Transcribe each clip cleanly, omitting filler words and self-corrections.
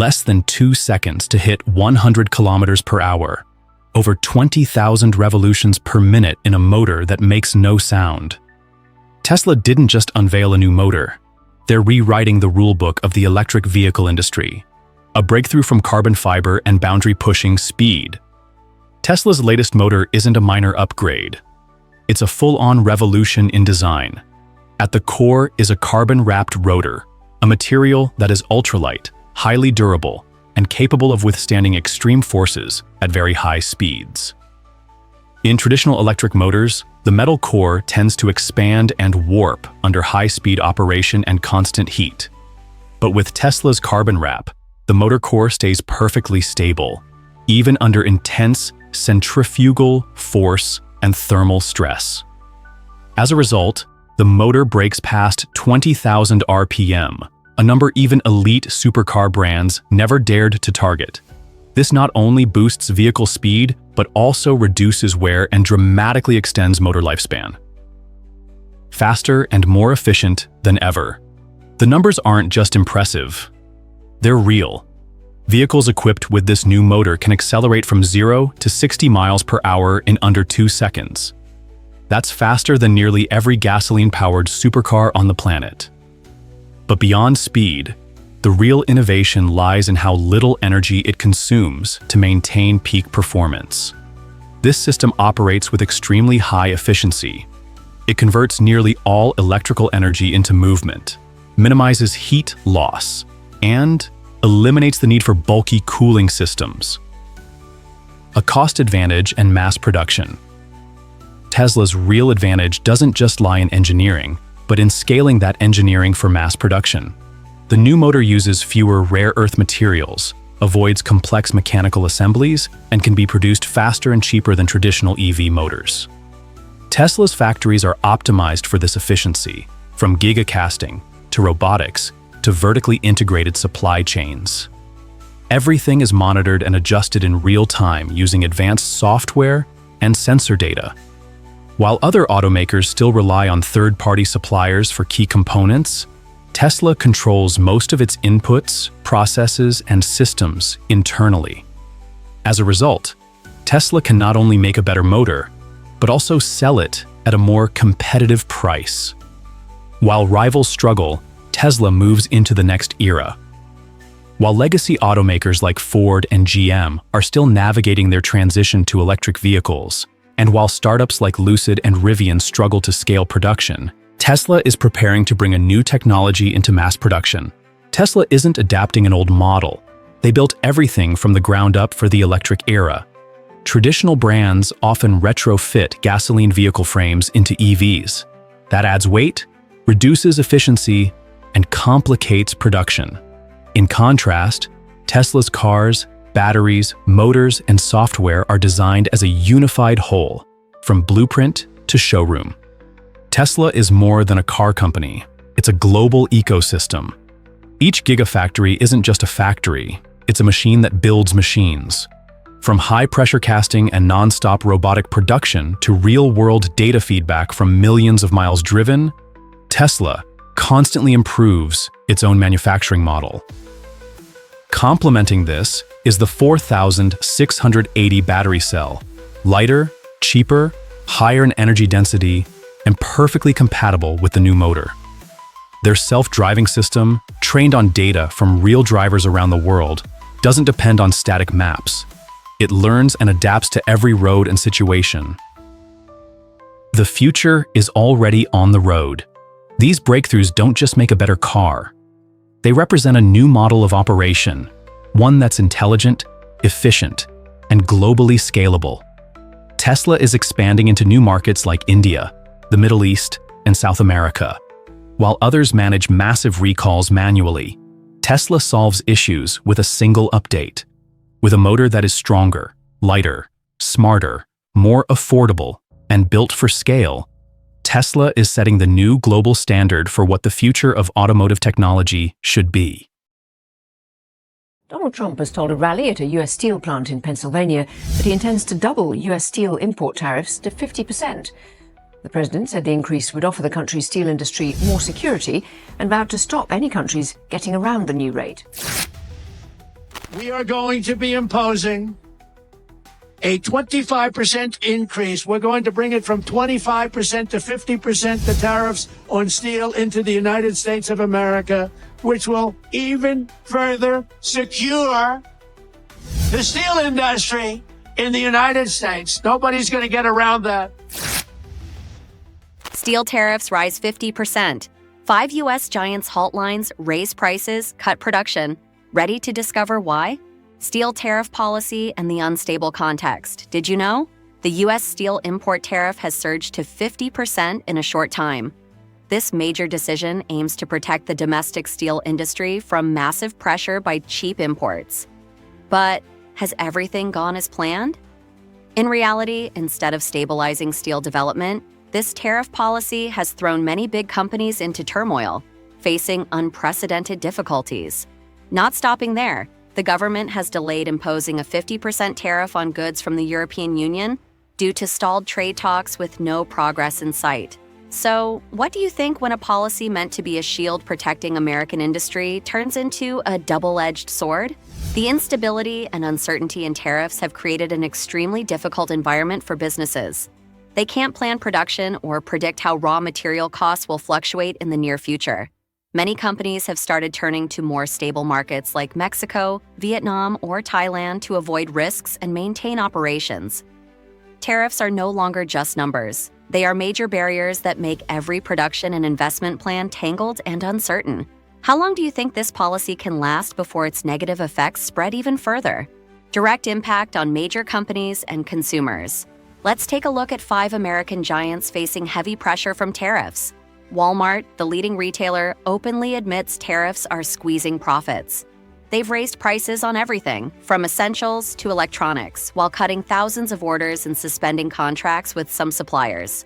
less than 2 seconds to hit 100 kilometers per hour, over 20,000 revolutions per minute in a motor that makes no sound. Tesla didn't just unveil a new motor. They're rewriting the rulebook of the electric vehicle industry, a breakthrough from carbon fiber and boundary-pushing speed. Tesla's latest motor isn't a minor upgrade. It's a full-on revolution in design. At the core is a carbon-wrapped rotor, a material that is ultralight, highly durable, and capable of withstanding extreme forces at very high speeds. In traditional electric motors, the metal core tends to expand and warp under high-speed operation and constant heat. But with Tesla's carbon wrap, the motor core stays perfectly stable, even under intense centrifugal force and thermal stress. As a result, the motor breaks past 20,000 RPM, a number even elite supercar brands never dared to target. This not only boosts vehicle speed, but also reduces wear and dramatically extends motor lifespan. Faster and more efficient than ever. The numbers aren't just impressive, they're real. Vehicles equipped with this new motor can accelerate from 0 to 60 miles per hour in under 2 seconds. That's faster than nearly every gasoline-powered supercar on the planet. But beyond speed, the real innovation lies in how little energy it consumes to maintain peak performance. This system operates with extremely high efficiency. It converts nearly all electrical energy into movement, minimizes heat loss, and eliminates the need for bulky cooling systems. A cost advantage and mass production. Tesla's real advantage doesn't just lie in engineering, but in scaling that engineering for mass production. The new motor uses fewer rare earth materials, avoids complex mechanical assemblies, and can be produced faster and cheaper than traditional EV motors. Tesla's factories are optimized for this efficiency, from gigacasting to robotics to vertically integrated supply chains. Everything is monitored and adjusted in real time using advanced software and sensor data. While other automakers still rely on third-party suppliers for key components, Tesla controls most of its inputs, processes, and systems internally. As a result, Tesla can not only make a better motor, but also sell it at a more competitive price. While rivals struggle, Tesla moves into the next era. While legacy automakers like Ford and GM are still navigating their transition to electric vehicles, and while startups like Lucid and Rivian struggle to scale production, Tesla is preparing to bring a new technology into mass production. Tesla isn't adapting an old model. They built everything from the ground up for the electric era. Traditional brands often retrofit gasoline vehicle frames into EVs. That adds weight, reduces efficiency, and complicates production. In contrast, Tesla's cars, batteries, motors, and software are designed as a unified whole, from blueprint to showroom. Tesla is more than a car company. It's a global ecosystem. Each Gigafactory isn't just a factory, it's a machine that builds machines. From high-pressure casting and non-stop robotic production to real-world data feedback from millions of miles driven, Tesla constantly improves its own manufacturing model. Complementing this is the 4680 battery cell, lighter, cheaper, higher in energy density, and perfectly compatible with the new motor. Their self-driving system, trained on data from real drivers around the world, doesn't depend on static maps. It learns and adapts to every road and situation. The future is already on the road. These breakthroughs don't just make a better car. They represent a new model of operation, one that's intelligent, efficient, and globally scalable. Tesla is expanding into new markets like India, the Middle East, and South America. While others manage massive recalls manually, Tesla solves issues with a single update. With a motor that is stronger, lighter, smarter, more affordable, and built for scale, Tesla is setting the new global standard for what the future of automotive technology should be. Donald Trump has told a rally at a U.S. steel plant in Pennsylvania that he intends to double U.S. steel import tariffs to 50%. The president said the increase would offer the country's steel industry more security and vowed to stop any countries getting around the new rate. we are going to be imposing a 25% increase. We're going to bring it from 25% to 50% the tariffs on steel into the United States of America, which will even further secure the steel industry in the United States. Nobody's going to get around that. Steel tariffs rise 50%. 5 U.S. giants halt lines, raise prices, cut production. Ready to discover why? Steel tariff policy and the unstable context. Did you know? The U.S. steel import tariff has surged to 50% in a short time. This major decision aims to protect the domestic steel industry from massive pressure by cheap imports. But has everything gone as planned? In reality, instead of stabilizing steel development, this tariff policy has thrown many big companies into turmoil, facing unprecedented difficulties. Not stopping there, the government has delayed imposing a 50% tariff on goods from the European Union due to stalled trade talks with no progress in sight. So, what do you think when a policy meant to be a shield protecting American industry turns into a double-edged sword? The instability and uncertainty in tariffs have created an extremely difficult environment for businesses. They can't plan production or predict how raw material costs will fluctuate in the near future. Many companies have started turning to more stable markets like Mexico, Vietnam, or Thailand to avoid risks and maintain operations. Tariffs are no longer just numbers. They are major barriers that make every production and investment plan tangled and uncertain. How long do you think this policy can last before its negative effects spread even further? Direct impact on major companies and consumers. Let's take a look at 5 American giants facing heavy pressure from tariffs. Walmart, the leading retailer, openly admits tariffs are squeezing profits. They've raised prices on everything, from essentials to electronics, while cutting thousands of orders and suspending contracts with some suppliers.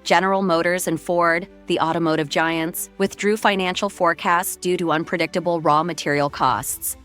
General Motors and Ford, the automotive giants, withdrew financial forecasts due to unpredictable raw material costs.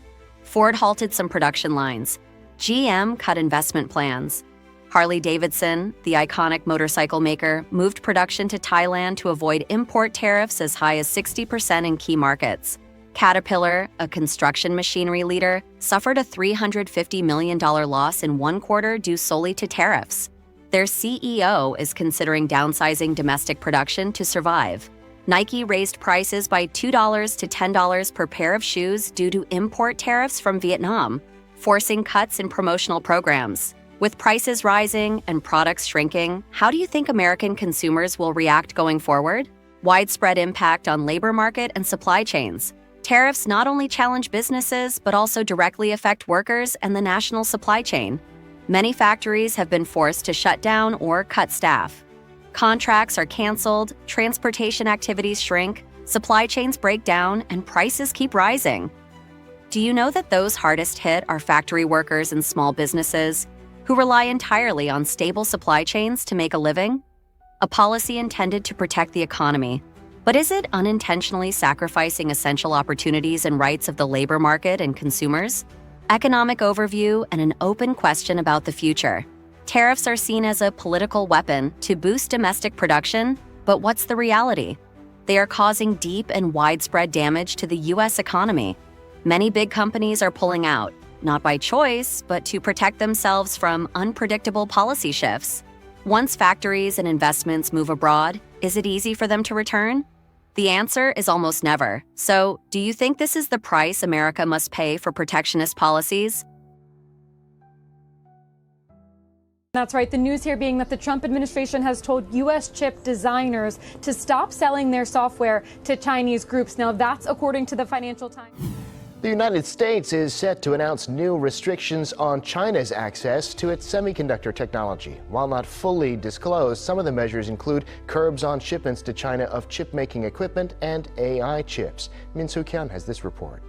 Ford halted some production lines. GM cut investment plans. Harley-Davidson, the iconic motorcycle maker, moved production to Thailand to avoid import tariffs as high as 60% in key markets. Caterpillar, a construction machinery leader, suffered a $350 million loss in one quarter due solely to tariffs. Their CEO is considering downsizing domestic production to survive. Nike raised prices by $2 to $10 per pair of shoes due to import tariffs from Vietnam, forcing cuts in promotional programs. With prices rising and products shrinking, how do you think American consumers will react going forward? Widespread impact on labor market and supply chains. Tariffs not only challenge businesses, but also directly affect workers and the national supply chain. Many factories have been forced to shut down or cut staff. Contracts are canceled, transportation activities shrink, supply chains break down, and prices keep rising. Do you know that those hardest hit are factory workers and small businesses who rely entirely on stable supply chains to make a living? A policy intended to protect the economy. But is it unintentionally sacrificing essential opportunities and rights of the labor market and consumers? Economic overview and an open question about the future. Tariffs are seen as a political weapon to boost domestic production, but what's the reality? They are causing deep and widespread damage to the U.S. economy. Many big companies are pulling out, not by choice, but to protect themselves from unpredictable policy shifts. Once factories and investments move abroad, is it easy for them to return? The answer is almost never. So, do you think this is the price America must pay for protectionist policies? That's right. The news here being that the Trump administration has told U.S. chip designers to stop selling their software to Chinese groups. Now, that's according to the Financial Times. The United States is set to announce new restrictions on China's access to its semiconductor technology. While not fully disclosed, some of the measures include curbs on shipments to China of chip-making equipment and AI chips. Min Soo Kyun has this report.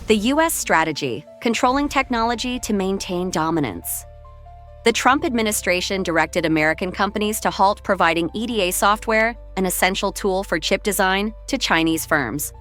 The U.S. strategy, controlling technology to maintain dominance. The Trump administration directed American companies to halt providing EDA software, an essential tool for chip design, to Chinese firms.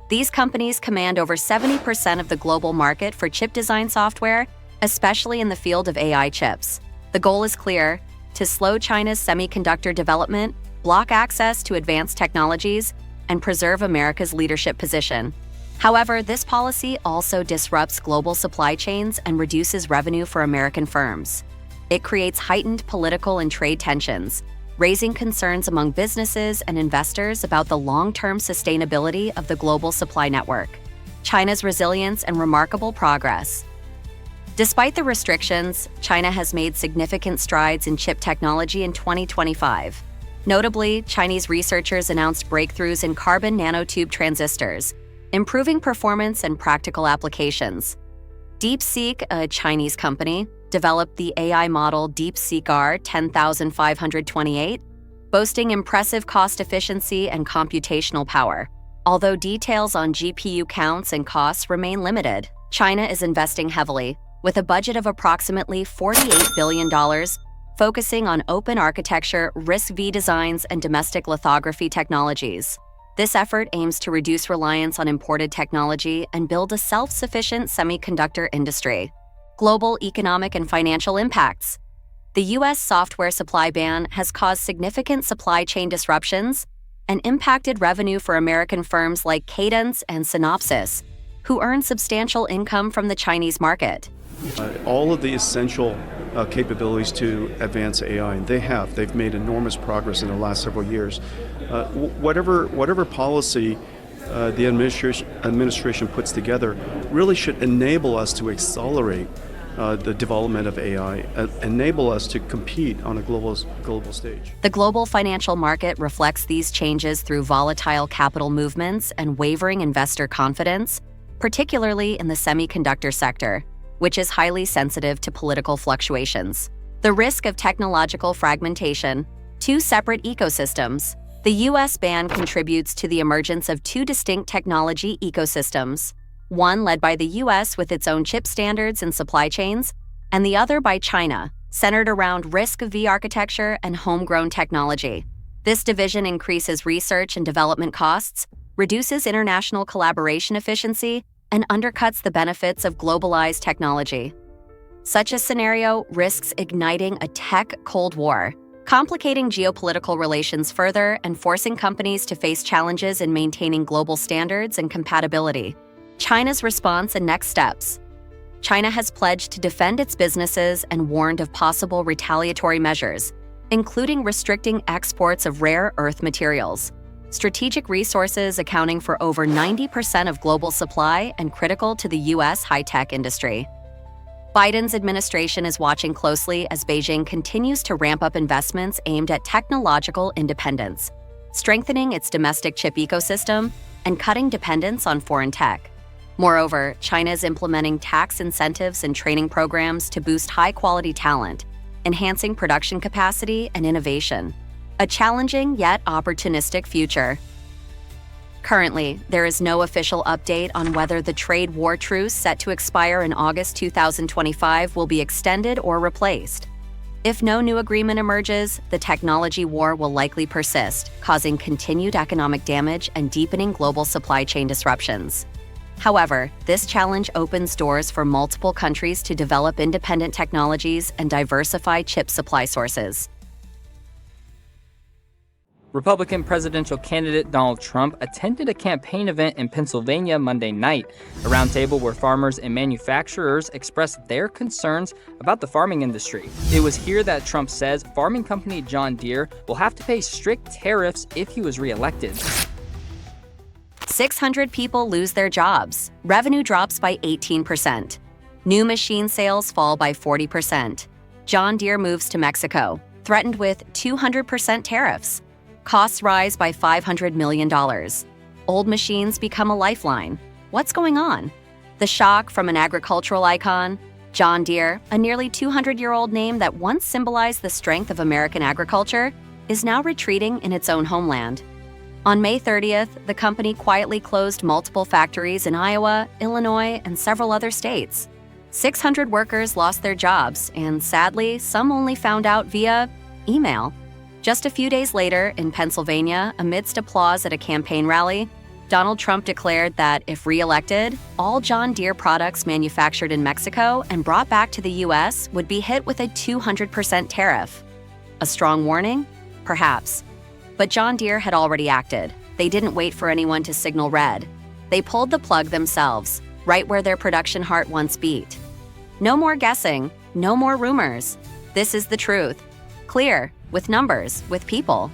These companies command over 70% of the global market for chip design software, especially in the field of AI chips. The goal is clear: to slow China's semiconductor development, block access to advanced technologies, and preserve America's leadership position. However, this policy also disrupts global supply chains and reduces revenue for American firms. It creates heightened political and trade tensions, raising concerns among businesses and investors about the long-term sustainability of the global supply network. China's resilience and remarkable progress. Despite the restrictions, China has made significant strides in chip technology in 2025. Notably, Chinese researchers announced breakthroughs in carbon nanotube transistors, improving performance and practical applications. DeepSeek, a Chinese company, developed the AI model DeepSeek-R 10528, boasting impressive cost efficiency and computational power. Although details on GPU counts and costs remain limited, China is investing heavily, with a budget of approximately $48 billion, focusing on open architecture, RISC-V designs, and domestic lithography technologies. This effort aims to reduce reliance on imported technology and build a self-sufficient semiconductor industry. Global economic and financial impacts. The U.S. software supply ban has caused significant supply chain disruptions and impacted revenue for American firms like Cadence and Synopsys, who earn substantial income from the Chinese market. All of the essential capabilities to advance AI, and they've made enormous progress in the last several years. Whatever policy the administration puts together really should enable us to accelerate the development of AI, enable us to compete on a global stage. The global financial market reflects these changes through volatile capital movements and wavering investor confidence, particularly in the semiconductor sector, which is highly sensitive to political fluctuations. The risk of technological fragmentation. Two separate ecosystems. The U.S. ban contributes to the emergence of two distinct technology ecosystems, one led by the U.S. with its own chip standards and supply chains, and the other by China, centered around RISC-V architecture and homegrown technology. This division increases research and development costs, reduces international collaboration efficiency, and undercuts the benefits of globalized technology. Such a scenario risks igniting a tech Cold War, complicating geopolitical relations further and forcing companies to face challenges in maintaining global standards and compatibility. China's response and next steps. China has pledged to defend its businesses and warned of possible retaliatory measures, including restricting exports of rare earth materials, strategic resources accounting for over 90% of global supply and critical to the U.S. high-tech industry. Biden's administration is watching closely as Beijing continues to ramp up investments aimed at technological independence, strengthening its domestic chip ecosystem and cutting dependence on foreign tech. Moreover, China is implementing tax incentives and training programs to boost high-quality talent, enhancing production capacity and innovation. A challenging yet opportunistic future. Currently, there is no official update on whether the trade war truce set to expire in August 2025 will be extended or replaced. If no new agreement emerges, the technology war will likely persist, causing continued economic damage and deepening global supply chain disruptions. However, this challenge opens doors for multiple countries to develop independent technologies and diversify chip supply sources. Republican presidential candidate Donald Trump attended a campaign event in Pennsylvania Monday night, a roundtable where farmers and manufacturers expressed their concerns about the farming industry. It was here that Trump says farming company John Deere will have to pay strict tariffs if he was reelected. 600 people lose their jobs. Revenue drops by 18%. New machine sales fall by 40%. John Deere moves to Mexico, threatened with 200% tariffs. Costs rise by $500 million. Old machines become a lifeline. What's going on? The shock from an agricultural icon, John Deere, a nearly 200-year-old name that once symbolized the strength of American agriculture, is now retreating in its own homeland. On May 30th, the company quietly closed multiple factories in Iowa, Illinois, and several other states. 600 workers lost their jobs, and sadly, some only found out via email. Just a few days later, in Pennsylvania, amidst applause at a campaign rally, Donald Trump declared that, if re-elected, all John Deere products manufactured in Mexico and brought back to the U.S. would be hit with a 200% tariff. A strong warning? Perhaps. But John Deere had already acted. They didn't wait for anyone to signal red. They pulled the plug themselves, right where their production heart once beat. No more guessing, no more rumors. This is the truth. Clear, with numbers, with people.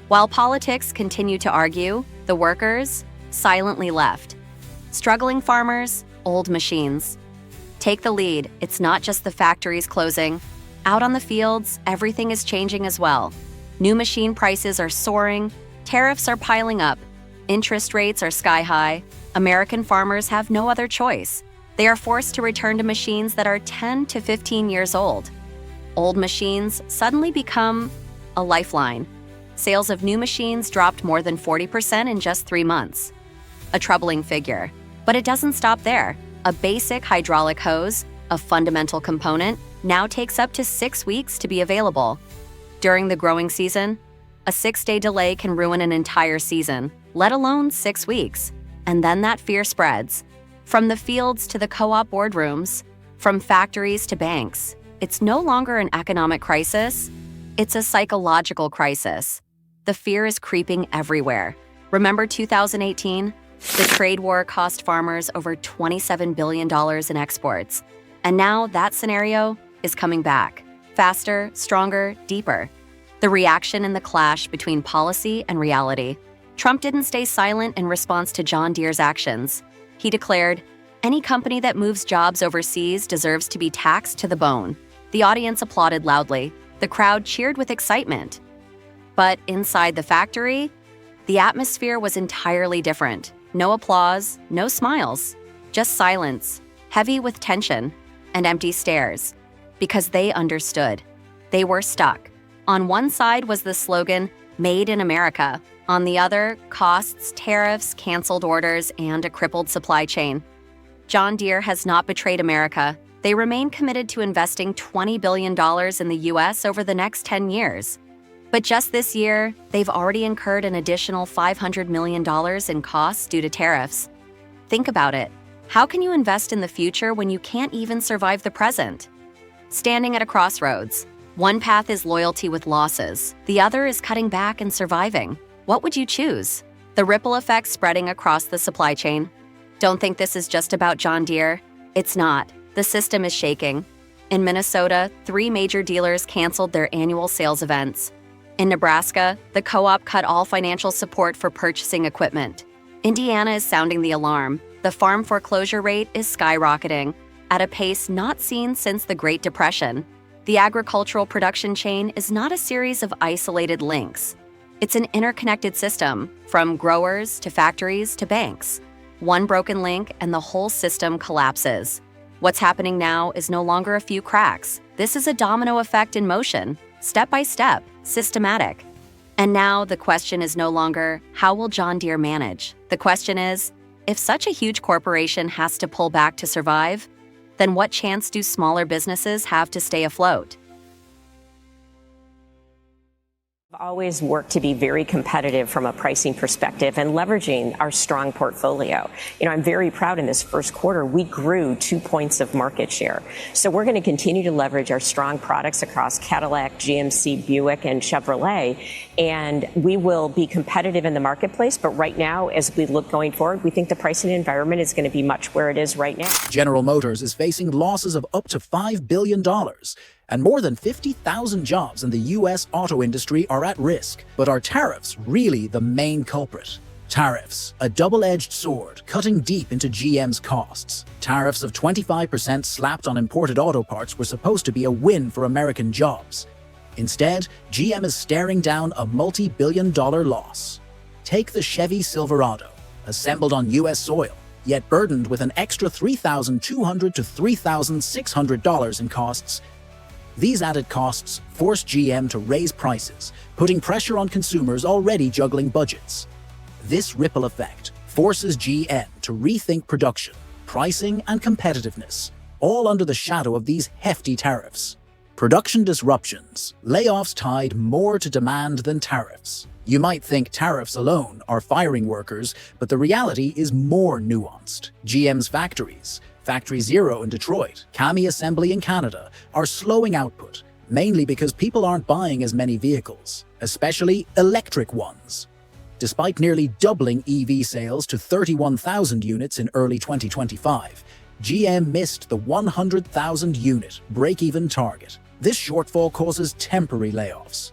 While politics continue to argue, the workers silently left. Struggling farmers, old machines. Take the lead, it's not just the factories closing. Out on the fields, everything is changing as well. New machine prices are soaring, tariffs are piling up, interest rates are sky high. American farmers have no other choice. They are forced to return to machines that are 10 to 15 years old. Old machines suddenly become a lifeline. Sales of new machines dropped more than 40% in just 3 months. A troubling figure. But it doesn't stop there. A basic hydraulic hose, a fundamental component, now takes up to 6 weeks to be available. During the growing season, a 6-day delay can ruin an entire season, let alone 6 weeks. And then that fear spreads. From the fields to the co-op boardrooms, from factories to banks. It's no longer an economic crisis, it's a psychological crisis. The fear is creeping everywhere. Remember 2018? The trade war cost farmers over $27 billion in exports. And now that scenario is coming back. Faster, stronger, deeper. The reaction and the clash between policy and reality. Trump didn't stay silent in response to John Deere's actions. He declared, "Any company that moves jobs overseas deserves to be taxed to the bone." The audience applauded loudly. The crowd cheered with excitement. But inside the factory, the atmosphere was entirely different. No applause, no smiles, just silence, heavy with tension, and empty stares. Because they understood. They were stuck. On one side was the slogan, "Made in America." On the other, costs, tariffs, canceled orders, and a crippled supply chain. John Deere has not betrayed America. They remain committed to investing $20 billion in the U.S. over the next 10 years. But just this year, they've already incurred an additional $500 million in costs due to tariffs. Think about it. How can you invest in the future when you can't even survive the present? Standing at a crossroads. One path is loyalty with losses. The other is cutting back and surviving. What would you choose? The ripple effect spreading across the supply chain. Don't think this is just about John Deere. It's not. The system is shaking. In Minnesota, 3 major dealers canceled their annual sales events. In Nebraska, the co-op cut all financial support for purchasing equipment. Indiana is sounding the alarm. The farm foreclosure rate is skyrocketing at a pace not seen since the Great Depression. The agricultural production chain is not a series of isolated links. It's an interconnected system, from growers to factories to banks. One broken link and the whole system collapses. What's happening now is no longer a few cracks. This is a domino effect in motion, step by step, systematic. And now the question is no longer, how will John Deere manage? The question is, if such a huge corporation has to pull back to survive, then what chance do smaller businesses have to stay afloat? I've always worked to be very competitive from a pricing perspective and leveraging our strong portfolio. I'm very proud in this first quarter, we grew 2 points of market share. So we're going to continue to leverage our strong products across Cadillac, GMC, Buick, and Chevrolet. And we will be competitive in the marketplace. But right now, as we look going forward, we think the pricing environment is going to be much where it is right now. General Motors is facing losses of up to $5 billion. And more than 50,000 jobs in the U.S. auto industry are at risk. But are tariffs really the main culprit? Tariffs, a double-edged sword cutting deep into GM's costs. Tariffs of 25% slapped on imported auto parts were supposed to be a win for American jobs. Instead, GM is staring down a multi-billion-dollar loss. Take the Chevy Silverado, assembled on U.S. soil, yet burdened with an extra $3,200 to $3,600 in costs. These added costs force GM to raise prices, putting pressure on consumers already juggling budgets. This ripple effect forces GM to rethink production, pricing, and competitiveness, all under the shadow of these hefty tariffs. Production disruptions, layoffs tied more to demand than tariffs. You might think tariffs alone are firing workers, but the reality is more nuanced. GM's factories, Factory Zero in Detroit, Cami Assembly in Canada, are slowing output, mainly because people aren't buying as many vehicles, especially electric ones. Despite nearly doubling EV sales to 31,000 units in early 2025, GM missed the 100,000 unit break-even target. This shortfall causes temporary layoffs.